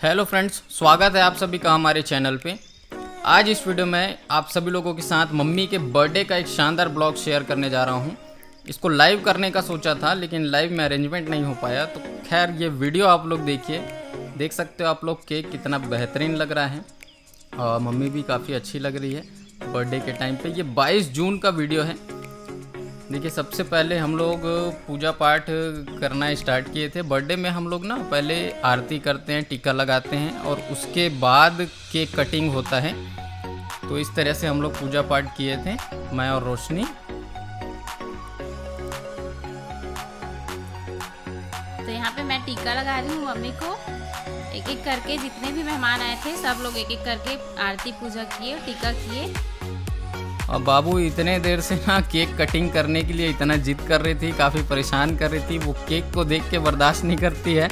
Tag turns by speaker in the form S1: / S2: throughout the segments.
S1: Hello friends, स्वागत है आप सभी का हमारे चैनल पे। आज इस वीडियो में आप सभी लोगों के साथ मम्मी के बर्थडे का एक शानदार ब्लॉग शेयर करने जा रहा हूँ। इसको लाइव करने का सोचा था लेकिन लाइव में अरेंजमेंट नहीं हो पाया, तो खैर ये वीडियो आप लोग देखिए। देख सकते हो आप लोग केक कितना बेहतरीन लग रहा है और मम्मी भी काफ़ी अच्छी लग रही है बर्थडे के टाइम पे। ये 22 जून का वीडियो है। देखिए, सबसे पहले हम लोग पूजा पाठ करना स्टार्ट किए थे। बर्थडे में हम लोग ना पहले आरती करते हैं, टीका लगाते हैं और उसके बाद केक कटिंग होता है। तो इस तरह से हम लोग पूजा पाठ किए थे, मैं और रोशनी।
S2: तो यहाँ पे मैं टीका लगा रही हूँ मम्मी को। एक एक करके जितने भी मेहमान आए थे सब लोग एक एक करके आरती पूजा किए, टीका किए।
S1: और बाबू इतने देर से ना केक कटिंग करने के लिए इतना जिद कर रही थी, काफ़ी परेशान कर रही थी। वो केक को देख के बर्दाश्त नहीं करती है,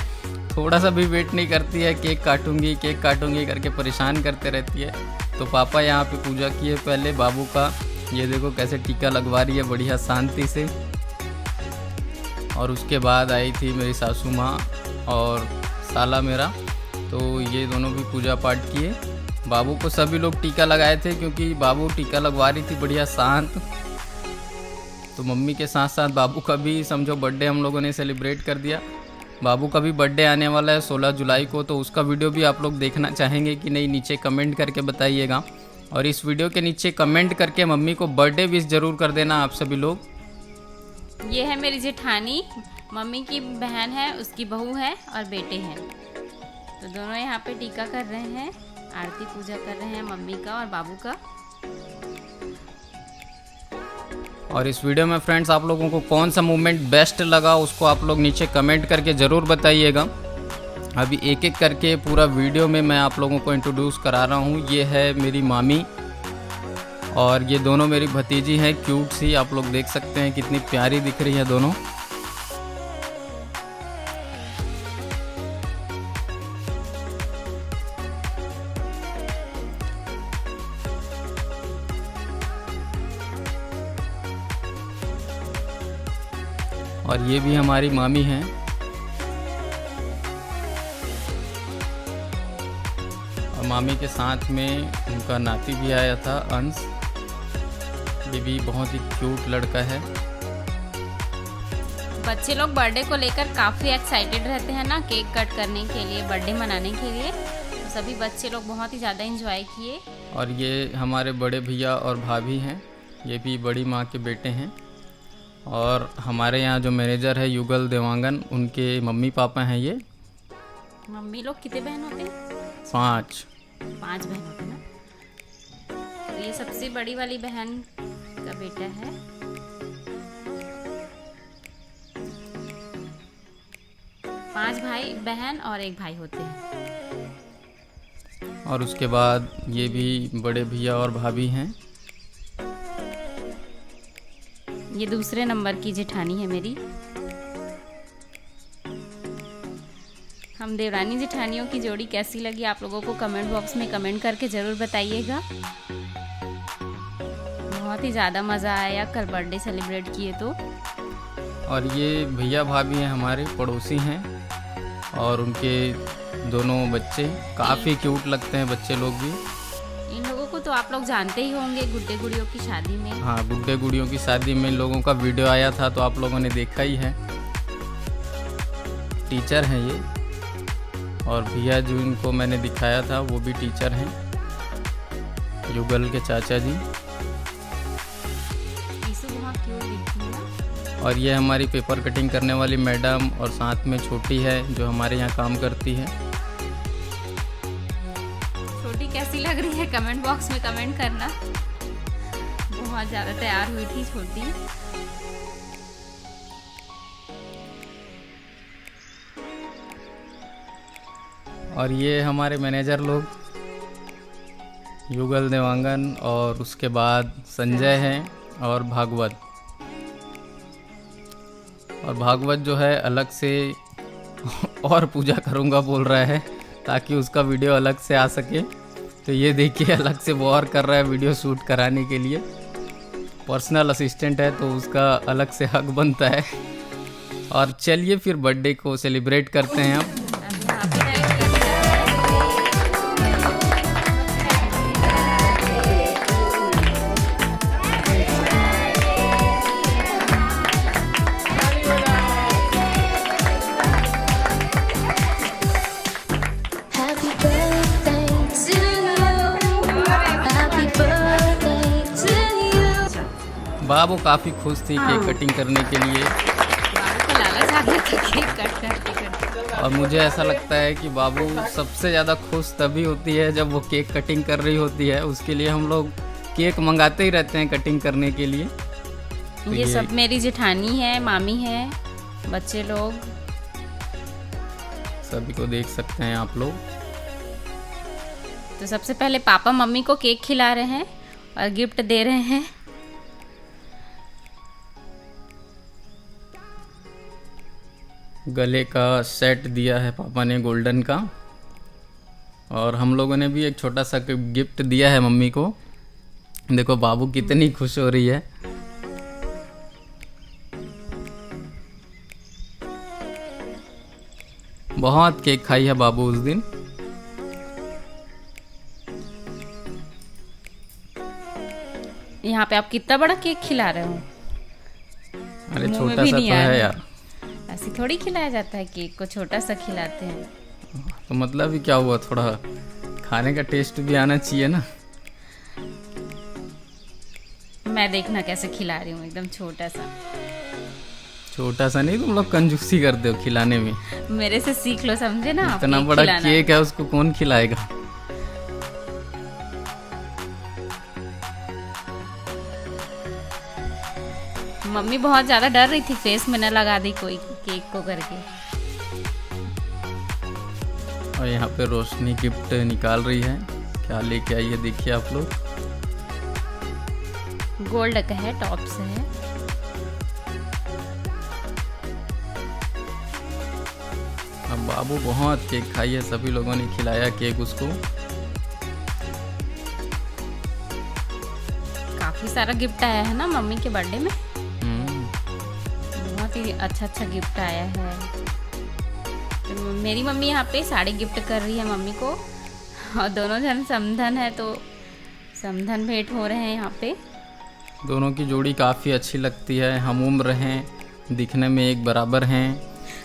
S1: थोड़ा सा भी वेट नहीं करती है। केक काटूंगी करके परेशान करते रहती है। तो पापा यहाँ पे पूजा किए पहले बाबू का। ये देखो कैसे टीका लगवा रही है बढ़िया शांति से। और उसके बाद आई थी मेरी सासू माँ और साला मेरा, तो ये दोनों भी पूजा पाठ किए। बाबू को सभी लोग टीका लगाए थे क्योंकि बाबू टीका लगवा रही थी बढ़िया शांत। तो मम्मी के साथ साथ बाबू का भी समझो बर्थडे हम लोगों ने सेलिब्रेट कर दिया। बाबू का भी बर्थडे आने वाला है 16 जुलाई को, तो उसका वीडियो भी आप लोग देखना चाहेंगे कि नहीं, नीचे कमेंट करके बताइएगा। और इस वीडियो के नीचे कमेंट करके मम्मी को बर्थडे विश ज़रूर कर देना आप सभी लोग।
S2: ये है मेरी जेठानी, मम्मी की बहन है, उसकी बहू है और बेटे हैं। तो दोनों यहाँ पे टीका कर रहे हैं, आरती पूजा कर रहे हैं मम्मी का और बाबू का।
S1: और इस वीडियो में फ्रेंड्स आप लोगों को कौन सा मूवमेंट बेस्ट लगा उसको आप लोग नीचे कमेंट करके ज़रूर बताइएगा। अभी एक एक करके पूरा वीडियो में मैं आप लोगों को इंट्रोड्यूस करा रहा हूँ। ये है मेरी मामी और ये दोनों मेरी भतीजी हैं, क्यूट सी। आप लोग देख सकते हैं कितनी प्यारी दिख रही है दोनों। और ये भी हमारी मामी हैं। और मामी के साथ में उनका नाती भी आया था, अंश। ये भी बहुत ही क्यूट लड़का है।
S2: बच्चे लोग बर्थडे को लेकर काफ़ी एक्साइटेड रहते हैं ना, केक कट करने के लिए, बर्थडे मनाने के लिए। तो सभी बच्चे लोग बहुत ही ज़्यादा एंजॉय किए।
S1: और ये हमारे बड़े भैया और भाभी हैं, ये भी बड़ी माँ के बेटे हैं। और हमारे यहाँ जो मैनेजर है युगल देवांगन, उनके मम्मी पापा हैं ये।
S2: मम्मी लोग कितने बहन होते हैं?
S1: 5
S2: बहन होते हैं ना। तो ये सबसे बड़ी वाली बहन का बेटा है। पांच भाई बहन और एक भाई होते हैं।
S1: और उसके बाद ये भी बड़े भैया और भाभी हैं।
S2: ये दूसरे नंबर की जेठानी है मेरी। हम देवरानी जेठानियों की जोड़ी कैसी लगी आप लोगों को कमेंट बॉक्स में कमेंट करके ज़रूर बताइएगा। बहुत ही ज़्यादा मज़ा आया कल बर्थडे सेलिब्रेट किए तो।
S1: और ये भैया भाभी हैं, हमारे पड़ोसी हैं और उनके दोनों बच्चे काफ़ी क्यूट लगते हैं बच्चे लोग भी।
S2: इन लोगों को तो आप लोग जानते ही होंगे, गुड्डे गुड़ियों की शादी में।
S1: हाँ, गुड्डे गुड़ियों की शादी में इन लोगों का वीडियो आया था तो आप लोगों ने देखा ही है। टीचर हैं ये। और भैया जो इनको मैंने दिखाया था वो भी टीचर हैं, युगल के चाचा जी।
S2: बहुत क्यूट दिखती है ना।
S1: और ये हमारी पेपर कटिंग करने वाली मैडम और साथ में छोटी है जो हमारे यहाँ काम करती है।
S2: छोटी कैसी लग रही है कमेंट बॉक्स में कमेंट करना। बहुत ज़्यादा तैयार हुई थी छोटी।
S1: और ये हमारे मैनेजर लोग, युगल देवांगन और उसके बाद संजय हैं और भागवत। और भागवत जो है अलग से और पूजा करूँगा बोल रहा है ताकि उसका वीडियो अलग से आ सके। तो ये देखिए अलग से वो और कर रहा है वीडियो शूट कराने के लिए। पर्सनल असिस्टेंट है तो उसका अलग से हक बनता है। और चलिए फिर बर्थडे को सेलिब्रेट करते हैं हम। बाबू काफ़ी खुश थी केक कटिंग करने के लिए।
S2: बाबू को लालच आ गया था केक कट करते करते।
S1: और मुझे ऐसा लगता है कि बाबू सबसे ज़्यादा खुश तभी होती है जब वो केक कटिंग कर रही होती है। उसके लिए हम लोग केक मंगाते ही रहते हैं कटिंग करने के लिए। तो
S2: ये सब मेरी जेठानी है, मामी है, बच्चे लोग
S1: सभी को देख सकते हैं आप लोग।
S2: तो सबसे पहले पापा मम्मी को केक खिला रहे हैं और गिफ्ट दे रहे हैं।
S1: गले का सेट दिया है पापा ने गोल्डन का, और हम लोगों ने भी एक छोटा सा गिफ्ट दिया है मम्मी को। देखो बाबू कितनी खुश हो रही है। बहुत केक खाई है बाबू उस दिन।
S2: यहाँ पे आप कितना बड़ा केक खिला रहे हो?
S1: अरे
S2: मुंह में
S1: छोटा
S2: भी
S1: सा तो
S2: नहीं आ रहा।
S1: है यार।
S2: ऐसे थोड़ी खिलाया जाता है, केक को छोटा सा खिलाते हैं।
S1: तो मतलब ही क्या हुआ, थोड़ा खाने का टेस्ट भी आना चाहिए ना।
S2: मैं देखना कैसे खिला रही हूँ, एकदम छोटा सा।
S1: छोटा सा नहीं, तुम लोग कंजूसी करते हो खिलाने में।
S2: मेरे से सीख लो, समझे ना? आप
S1: इतना
S2: केक
S1: बड़ा
S2: खिलाना।
S1: केक है, उसको कौन खिलाएगा।
S2: मम्मी बहुत ज्यादा डर रही थी फेस में न लगा दी कोई केक को करके।
S1: और यहाँ पे रोशनी गिफ्ट निकाल रही है, क्या लेके आई है देखिए आप लोग।
S2: गोल्ड का है, टॉप से है।
S1: अब बाबू बहुत केक खाई है, सभी लोगों ने खिलाया केक उसको।
S2: काफी सारा गिफ्ट आया है ना मम्मी के बर्थडे में। बहुत ही अच्छा अच्छा गिफ्ट आया है। तो मेरी मम्मी यहाँ पे साड़ी गिफ्ट कर रही है मम्मी को, और दोनों जन समधन है तो समधन भेंट हो रहे हैं यहाँ पे।
S1: दोनों की जोड़ी काफ़ी अच्छी लगती है, हम उम्र हैं, दिखने में एक बराबर हैं,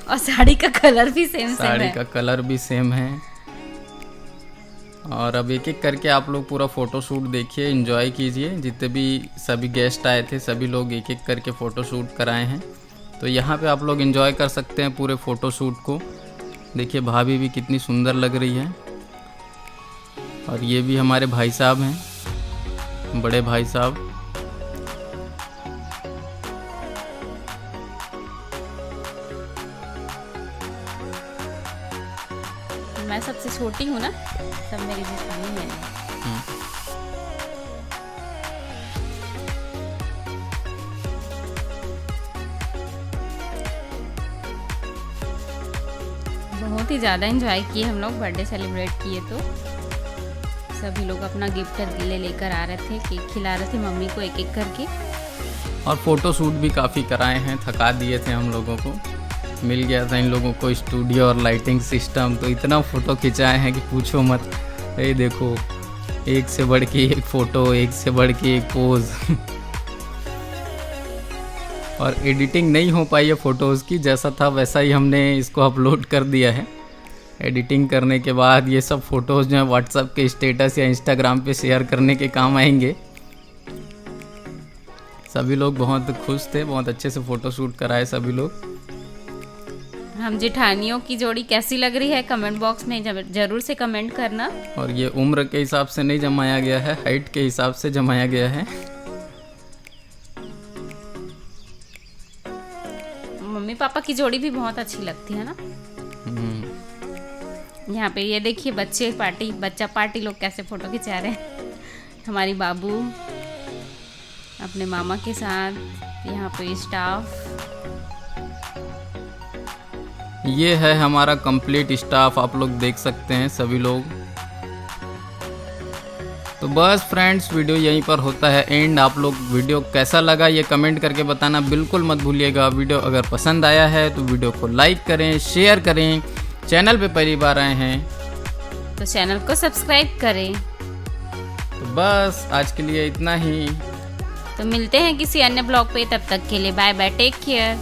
S2: और साड़ी का कलर भी सेम सेम
S1: साड़ी
S2: है।
S1: का कलर भी सेम है। और अब एक एक करके आप लोग पूरा फ़ोटो शूट देखिए, एंजॉय कीजिए। जितने भी सभी गेस्ट आए थे सभी लोग एक एक करके फ़ोटो शूट कराए हैं, तो यहाँ पे आप लोग एंजॉय कर सकते हैं पूरे फ़ोटो शूट को। देखिए भाभी भी कितनी सुंदर लग रही है। और ये भी हमारे भाई साहब हैं, बड़े भाई साहब।
S2: मैं सबसे छोटी हूँ ना, सब मेरी जेठानी है। बहुत ही ज़्यादा एंजॉय किए हम लोग, बर्थडे सेलिब्रेट किए। तो सभी लोग अपना गिफ्ट लेकर आ रहे थे, केक खिला रहे थे मम्मी को एक एक करके।
S1: और फ़ोटो शूट भी काफ़ी कराए हैं, थका दिए थे हम लोगों को। मिल गया था इन लोगों को स्टूडियो और लाइटिंग सिस्टम, तो इतना फ़ोटो खिंचाए हैं कि पूछो मत। ये देखो, एक से बढ़ के एक फ़ोटो, एक से बढ़ के एक पोज। और एडिटिंग नहीं हो पाई है फ़ोटोज़ की, जैसा था वैसा ही हमने इसको अपलोड कर दिया है। एडिटिंग करने के बाद ये सब फ़ोटोज़ जो है व्हाट्सएप के स्टेटस या इंस्टाग्राम पे शेयर करने के काम आएंगे। सभी लोग बहुत खुश थे, बहुत अच्छे से फ़ोटो शूट कराए सभी लोग।
S2: हम जेठानियों की जोड़ी कैसी लग रही है कमेंट बॉक्स में जरूर से कमेंट करना।
S1: और ये उम्र के हिसाब से नहीं जमाया गया है, हाइट के हिसाब से जमाया गया है।
S2: मम्मी पापा की जोड़ी भी बहुत अच्छी लगती है ना। यहाँ पे ये देखिए बच्चा पार्टी लोग कैसे फोटो खिंचा रहे हैं। हमारी बाबू अपने मामा के साथ, यहाँ पे स्टाफ।
S1: ये है हमारा कंप्लीट स्टाफ, आप लोग देख सकते हैं सभी लोग। तो बस फ्रेंड्स, वीडियो यहीं पर होता है एंड। आप लोग वीडियो कैसा लगा ये कमेंट करके बताना बिल्कुल मत भूलिएगा। वीडियो अगर पसंद आया है तो वीडियो को लाइक करें, शेयर करें। चैनल पे पहली बार आए हैं
S2: तो चैनल को सब्सक्राइब करें।
S1: तो बस आज के लिए इतना ही।
S2: तो मिलते हैं किसी अन्य ब्लॉग पे, तब तक के लिए बाय बाय, टेक केयर।